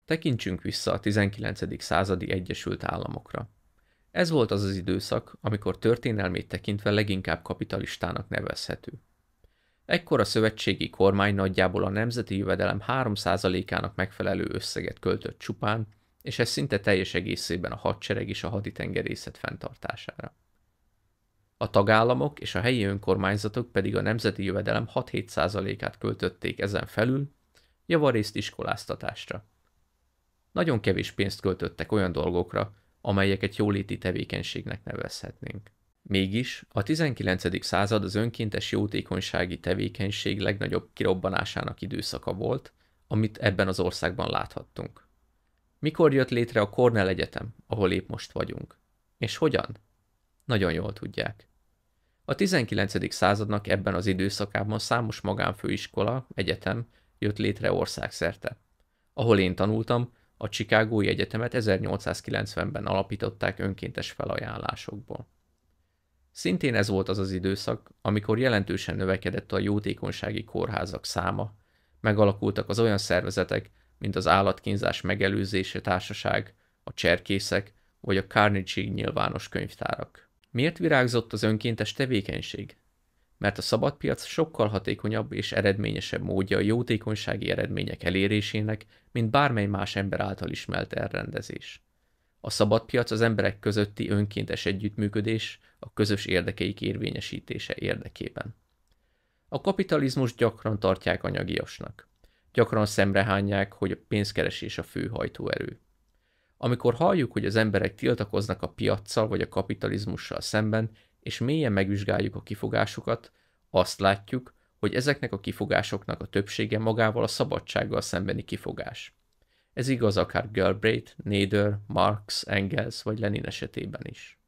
Tekintsünk vissza a 19. századi Egyesült Államokra. Ez volt az az időszak, amikor történelmét tekintve leginkább kapitalistának nevezhető. Ekkor a szövetségi kormány nagyjából a nemzeti jövedelem 3%-ának megfelelő összeget költött csupán, és ez szinte teljes egészében a hadsereg és a haditengerészet fenntartására. A tagállamok és a helyi önkormányzatok pedig a nemzeti jövedelem 6-7%-át költötték ezen felül, javarészt iskoláztatásra. Nagyon kevés pénzt költöttek olyan dolgokra, amelyeket jóléti tevékenységnek nevezhetnénk. Mégis a 19. század az önkéntes jótékonysági tevékenység legnagyobb kirobbanásának időszaka volt, amit ebben az országban láthattunk. Mikor jött létre a Cornell Egyetem, ahol épp most vagyunk? És hogyan? Nagyon jól tudják. A 19. századnak ebben az időszakában számos magánfőiskola, egyetem jött létre országszerte. Ahol én tanultam, a Chicagói Egyetemet 1890-ben alapították önkéntes felajánlásokból. Szintén ez volt az az időszak, amikor jelentősen növekedett a jótékonysági kórházak száma, megalakultak az olyan szervezetek, mint az Állatkínzás Megelőzése Társaság, a Cserkészek vagy a Carnegie nyilvános könyvtárak. Miért virágzott az önkéntes tevékenység? Mert a szabadpiac sokkal hatékonyabb és eredményesebb módja a jótékonysági eredmények elérésének, mint bármely más ember által ismert elrendezés. A szabadpiac az emberek közötti önkéntes együttműködés a közös érdekeik érvényesítése érdekében. A kapitalizmus gyakran tartják anyagiasnak. Gyakran szemrehányják, hogy a pénzkeresés a fő hajtóerő. Amikor halljuk, hogy az emberek tiltakoznak a piaccal vagy a kapitalizmussal szemben, és mélyen megvizsgáljuk a kifogásukat, azt látjuk, hogy ezeknek a kifogásoknak a többsége magával a szabadsággal szembeni kifogás. Ez igaz akár Galbraith, Nader, Marx, Engels vagy Lenin esetében is.